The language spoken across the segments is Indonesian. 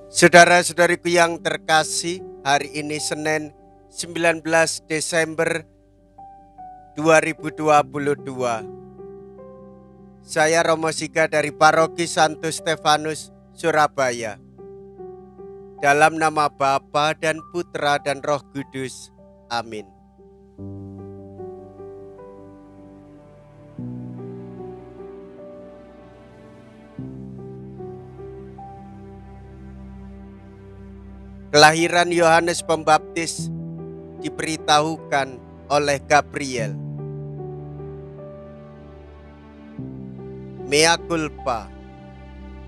Saudara-saudariku yang terkasih, hari ini Senin 19 Desember 2022. Saya Romo Siga dari Paroki Santo Stefanus, Surabaya. Dalam nama Bapa dan Putra dan Roh Kudus. Amin. Kelahiran Yohanes Pembaptis diberitahukan oleh Gabriel. Mea culpa,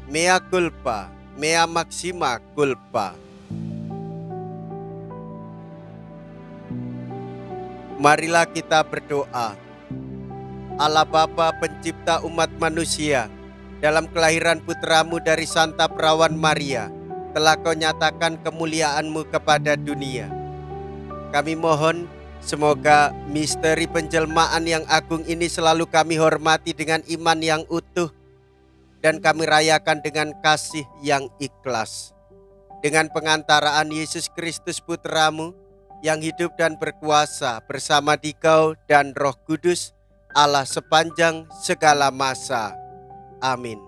mea culpa, mea maxima culpa. Marilah kita berdoa. Allah Bapa pencipta umat manusia, dalam kelahiran putramu dari Santa Perawan Maria, telah kau nyatakan kemuliaan-Mu kepada dunia. Kami mohon semoga misteri penjelmaan yang agung ini selalu kami hormati dengan iman yang utuh dan kami rayakan dengan kasih yang ikhlas. Dengan pengantaraan Yesus Kristus Putra-Mu yang hidup dan berkuasa bersama Dikau dan Roh Kudus, Allah sepanjang segala masa. Amin.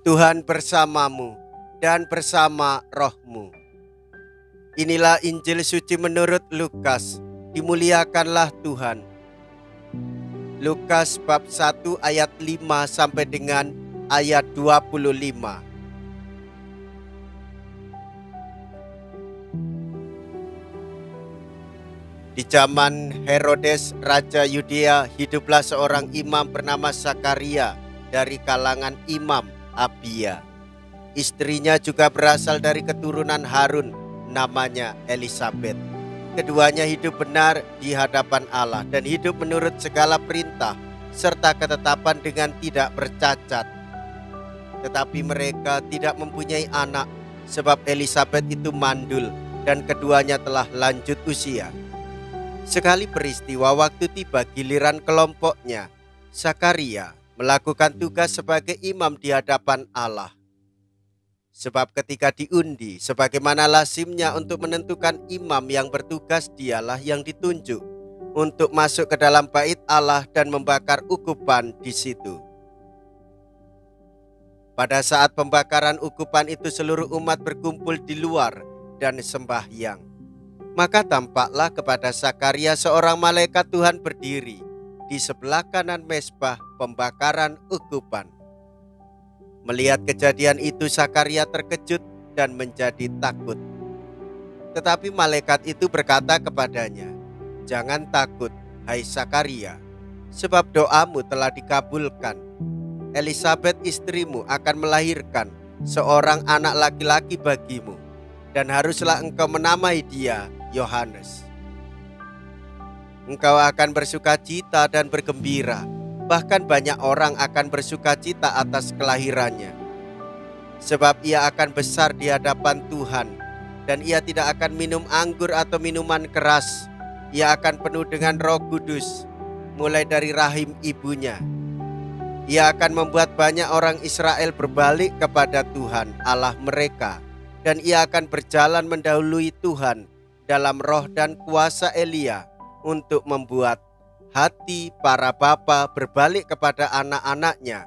Tuhan bersamamu dan bersama rohmu. Inilah Injil suci menurut Lukas. Dimuliakanlah Tuhan. Lukas bab 1 ayat 5 sampai dengan ayat 25. Di zaman Herodes Raja Yudea, hiduplah seorang imam bernama Zakaria dari kalangan imam Abia. Istrinya juga berasal dari keturunan Harun, namanya Elisabet. Keduanya hidup benar di hadapan Allah dan hidup menurut segala perintah serta ketetapan dengan tidak bercacat. Tetapi mereka tidak mempunyai anak sebab Elisabet itu mandul dan keduanya telah lanjut usia. Sekali peristiwa waktu tiba giliran kelompoknya, Zakaria melakukan tugas sebagai imam di hadapan Allah. Sebab ketika diundi, sebagaimana lazimnya untuk menentukan imam yang bertugas, dialah yang ditunjuk untuk masuk ke dalam bait Allah dan membakar ukupan di situ. Pada saat pembakaran ukupan itu seluruh umat berkumpul di luar dan sembahyang. Maka tampaklah kepada Zakaria seorang malaikat Tuhan berdiri di sebelah kanan mezbah pembakaran ukupan. Melihat kejadian itu, Zakaria terkejut dan menjadi takut. Tetapi malaikat itu berkata kepadanya, "Jangan takut, hai Zakaria, sebab doamu telah dikabulkan. Elisabet istrimu akan melahirkan seorang anak laki-laki bagimu, dan haruslah engkau menamai dia Yohanes. Engkau akan bersukacita dan bergembira, bahkan banyak orang akan bersukacita atas kelahirannya. Sebab ia akan besar di hadapan Tuhan, dan ia tidak akan minum anggur atau minuman keras. Ia akan penuh dengan Roh Kudus, mulai dari rahim ibunya. Ia akan membuat banyak orang Israel berbalik kepada Tuhan Allah mereka, dan ia akan berjalan mendahului Tuhan dalam roh dan kuasa Elia untuk membuat hati para bapa berbalik kepada anak-anaknya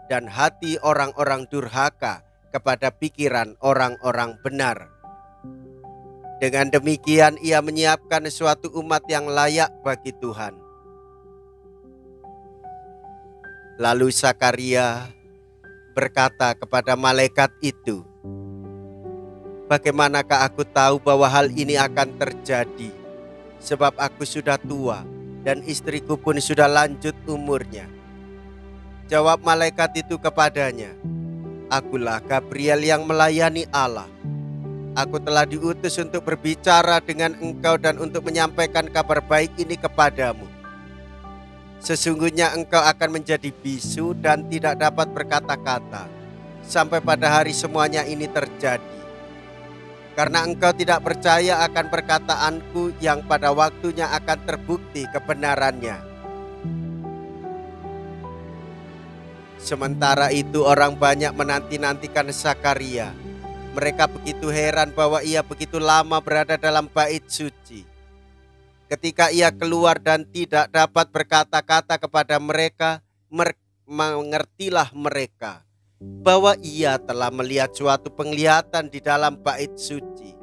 dan hati orang-orang durhaka kepada pikiran orang-orang benar. Dengan demikian ia menyiapkan suatu umat yang layak bagi Tuhan." Lalu Zakaria berkata kepada malaikat itu, "Bagaimanakah aku tahu bahwa hal ini akan terjadi? Sebab aku sudah tua dan istriku pun sudah lanjut umurnya." Jawab malaikat itu kepadanya, "Akulah Gabriel yang melayani Allah. Aku telah diutus untuk berbicara dengan engkau dan untuk menyampaikan kabar baik ini kepadamu. Sesungguhnya engkau akan menjadi bisu dan tidak dapat berkata-kata sampai pada hari semuanya ini terjadi. Karena engkau tidak percaya akan perkataanku yang pada waktunya akan terbukti kebenarannya." Sementara itu orang banyak menanti-nantikan Zakaria. Mereka begitu heran bahwa ia begitu lama berada dalam bait suci. Ketika ia keluar dan tidak dapat berkata-kata kepada mereka, mengertilah mereka bahwa ia telah melihat suatu penglihatan di dalam bait suci.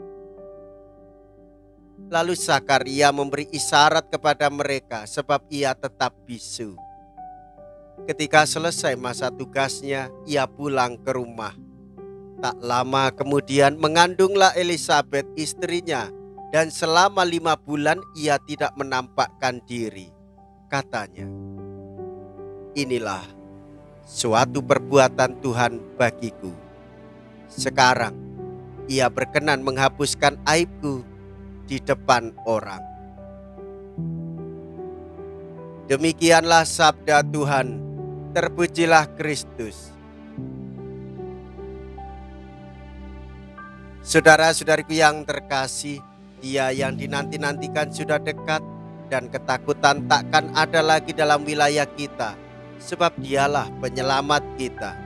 Lalu Zakaria memberi isyarat kepada mereka sebab ia tetap bisu. Ketika selesai masa tugasnya, ia pulang ke rumah. Tak lama kemudian mengandunglah Elisabet istrinya, dan selama 5 bulan ia tidak menampakkan diri. Katanya, "Inilah suatu perbuatan Tuhan bagiku. Sekarang ia berkenan menghapuskan aibku di depan orang." Demikianlah sabda Tuhan. Terpujilah Kristus. Saudara-saudariku yang terkasih, Dia yang dinanti-nantikan sudah dekat, dan ketakutan takkan ada lagi dalam wilayah kita, sebab Dialah penyelamat kita.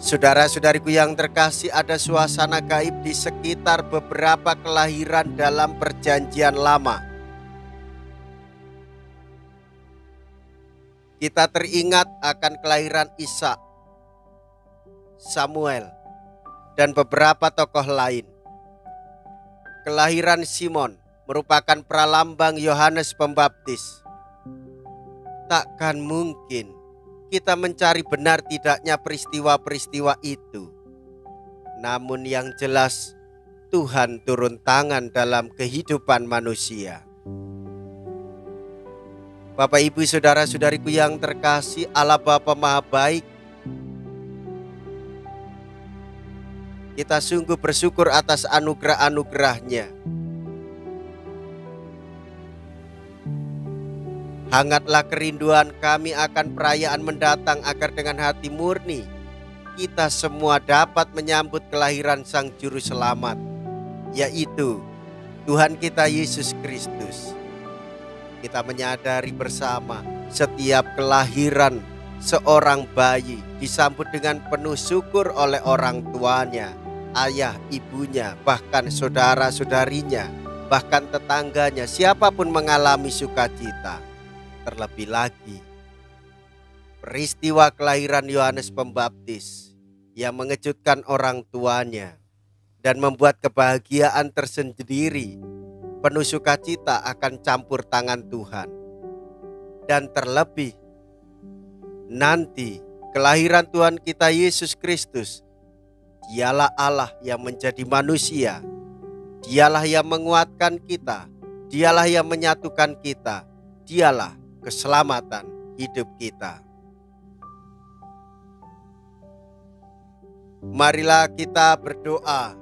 Saudara-saudariku yang terkasih, ada suasana gaib di sekitar beberapa kelahiran dalam Perjanjian Lama. Kita teringat akan kelahiran Ishak, Samuel, dan beberapa tokoh lain. Kelahiran Simon merupakan pralambang Yohanes Pembaptis. Takkan mungkin kita mencari benar tidaknya peristiwa-peristiwa itu. Namun yang jelas, Tuhan turun tangan dalam kehidupan manusia. Bapak, Ibu, saudara-saudariku yang terkasih, Allah Bapa Maha Baik, kita sungguh bersyukur atas anugerah-anugerah-Nya. Hangatlah kerinduan kami akan perayaan mendatang agar dengan hati murni kita semua dapat menyambut kelahiran Sang Juru Selamat, yaitu Tuhan kita Yesus Kristus. Kita menyadari bersama setiap kelahiran seorang bayi disambut dengan penuh syukur oleh orang tuanya, ayah, ibunya, bahkan saudara-saudarinya, bahkan tetangganya, siapapun mengalami sukacita. Terlebih lagi, peristiwa kelahiran Yohanes Pembaptis yang mengejutkan orang tuanya dan membuat kebahagiaan tersendiri, penuh sukacita akan campur tangan Tuhan. Dan terlebih nanti kelahiran Tuhan kita Yesus Kristus, Dialah Allah yang menjadi manusia, Dialah yang menguatkan kita, Dialah yang menyatukan kita, Dialah keselamatan hidup kita. Marilah kita berdoa.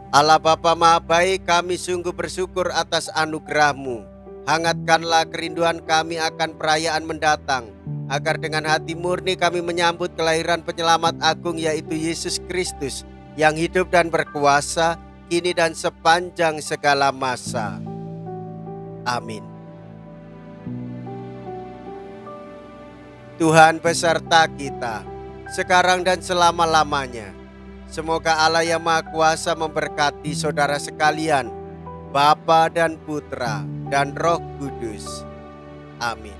Allah Bapa Maha Baik, kami sungguh bersyukur atas anugerah-Mu. Hangatkanlah kerinduan kami akan perayaan mendatang, agar dengan hati murni kami menyambut kelahiran penyelamat agung, yaitu Yesus Kristus, yang hidup dan berkuasa kini dan sepanjang segala masa. Amin. Tuhan beserta kita, sekarang dan selama-lamanya. Semoga Allah yang Maha Kuasa memberkati saudara sekalian, Bapa dan Putra dan Roh Kudus. Amin.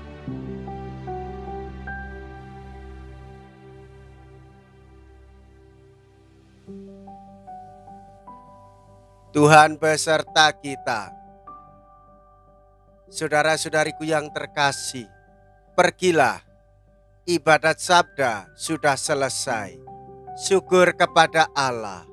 Tuhan beserta kita. Saudara-saudariku yang terkasih, pergilah, ibadat sabda sudah selesai. Syukur kepada Allah.